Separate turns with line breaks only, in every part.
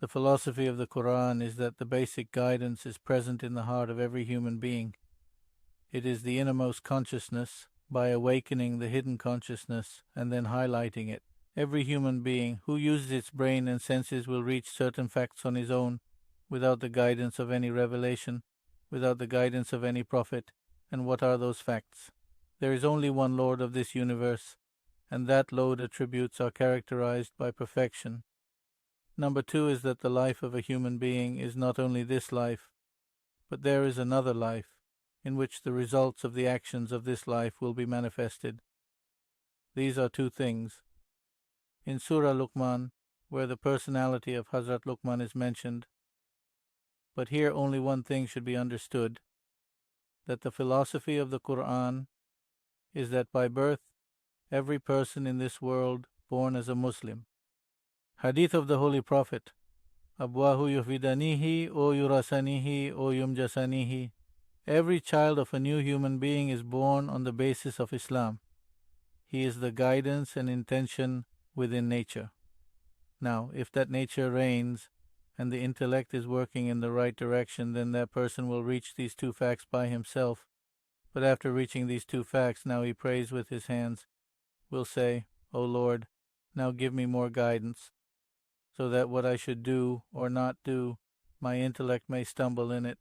The philosophy of the Quran is that the basic guidance is present in the heart of every human being. It is the innermost consciousness, by awakening the hidden consciousness and then highlighting it. Every human being who uses its brain and senses will reach certain facts on his own, without the guidance of any revelation, without the guidance of any prophet. And what are those facts? There is only one Lord of this universe, and that Lord attributes are characterized by perfection. Number two is that the life of a human being is not only this life, but there is another life, in which the results of the actions of this life will be manifested. These are two things. In Surah Luqman, where the personality of Hazrat Luqman is mentioned, but here only one thing should be understood, that the philosophy of the Quran is that by birth, every person in this world born as a Muslim. Hadith of the Holy Prophet, Abwahu yufidanihi o yurasanihi o yumjasanihi. Every child of a new human being is born on the basis of Islam. He is the guidance and intention within nature. Now, if that nature reigns and the intellect is working in the right direction, then that person will reach these two facts by himself. But after reaching these two facts, now he prays with his hands, will say, O Lord, now give me more guidance, so that what I should do or not do, my intellect may stumble in it.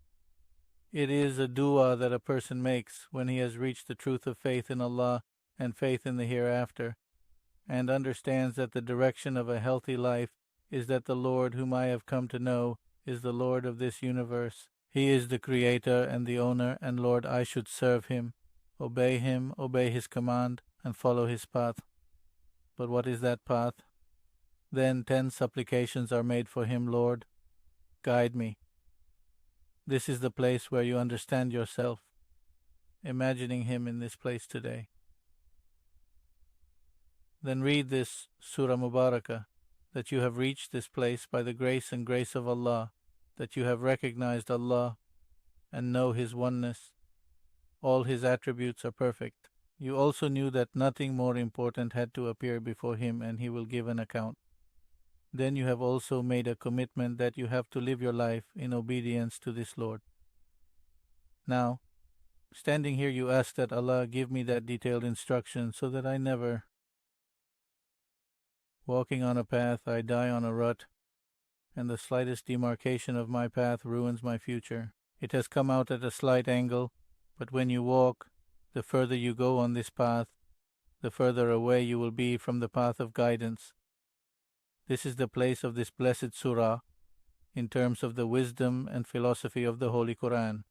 It is a dua that a person makes when he has reached the truth of faith in Allah and faith in the hereafter, and understands that the direction of a healthy life is that the Lord whom I have come to know is the Lord of this universe. He is the Creator and the Owner, and Lord, I should serve Him, obey His command, and follow His path. But what is that path? Then 10 supplications are made for him, Lord, guide me. This is the place where you understand yourself, imagining him in this place today. Then read this Surah Mubarakah, that you have reached this place by the grace and grace of Allah, that you have recognized Allah and know His oneness. All His attributes are perfect. You also knew that nothing more important had to appear before Him, and He will give an account. Then you have also made a commitment that you have to live your life in obedience to this Lord. Now, standing here, you ask that Allah give me that detailed instruction so that I never, walking on a path, I die on a rut, and the slightest demarcation of my path ruins my future. It has come out at a slight angle, but when you walk, the further you go on this path, the further away you will be from the path of guidance. This is the place of this blessed surah in terms of the wisdom and philosophy of the Holy Quran.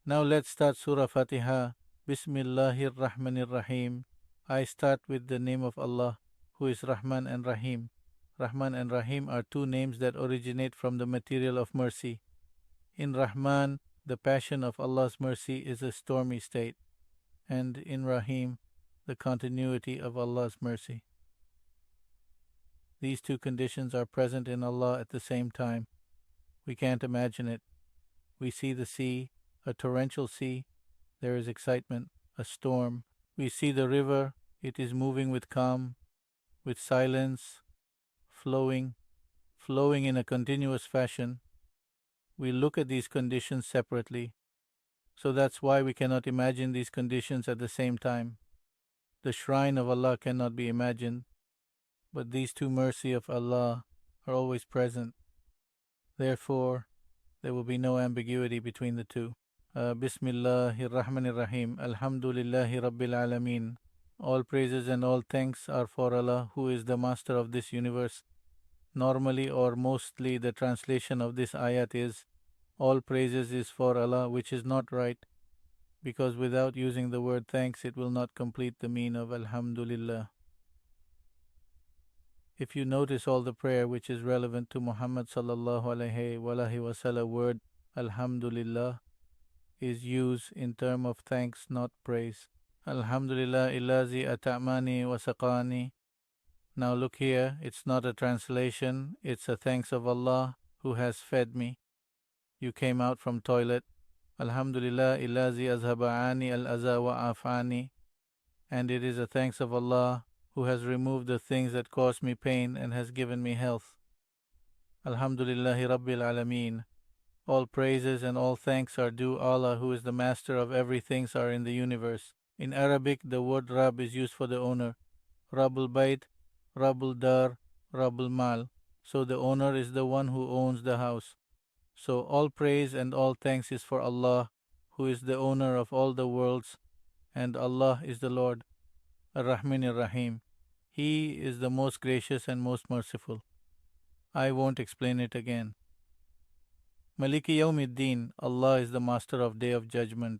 Now let's start Surah Fatiha. Bismillahir Rahmanir Rahim. I start with the name of Allah, who is Rahman and Rahim. Rahman and Rahim are two names that originate from the material of mercy. In Rahman, the passion of Allah's mercy is a stormy state, and in Rahim, the continuity of Allah's mercy. These two conditions are present in Allah at the same time. We can't imagine it. We see the sea, a torrential sea. There is excitement, a storm. We see the river. It is moving with calm, with silence, flowing in a continuous fashion. We look at these conditions separately. So that's why we cannot imagine these conditions at the same time. The shrine of Allah cannot be imagined, but these two mercy of Allah are always present. Therefore, there will be no ambiguity between the two. Bismillahir Rahmanir Rahim. Alhamdulillahi Rabbil Alameen. All praises and all thanks are for Allah, who is the master of this universe. Normally or mostly the translation of this ayat is, all praises is for Allah, which is not right, because without using the word thanks, it will not complete the meaning of Alhamdulillah. If you notice all the prayer which is relevant to Muhammad sallallahu alaihi wasallam, word Alhamdulillah is used in term of thanks, not praise. Alhamdulillah illazi ata'mani wa saqani. Now look here, it's not a translation, it's a thanks of Allah who has fed me. You came out from toilet. Alhamdulillah illazi azhaba'ani al-aza wa afani. And it is a thanks of Allah who has removed the things that caused me pain and has given me health. Alhamdulillahi Rabbil Alameen. All praises and all thanks are due Allah, who is the master of everything are in the universe. In Arabic, the word Rab is used for the owner. Rabbul Bait, Rabbul Dar, Rabbul Mal. So the owner is the one who owns the house. So all praise and all thanks is for Allah, who is the owner of all the worlds, and Allah is the Lord, Ar-Rahman Ar-Rahim. He is the most gracious and most merciful. I won't explain it again. Maliki Yawmiddin, Allah is the master of Day of Judgment.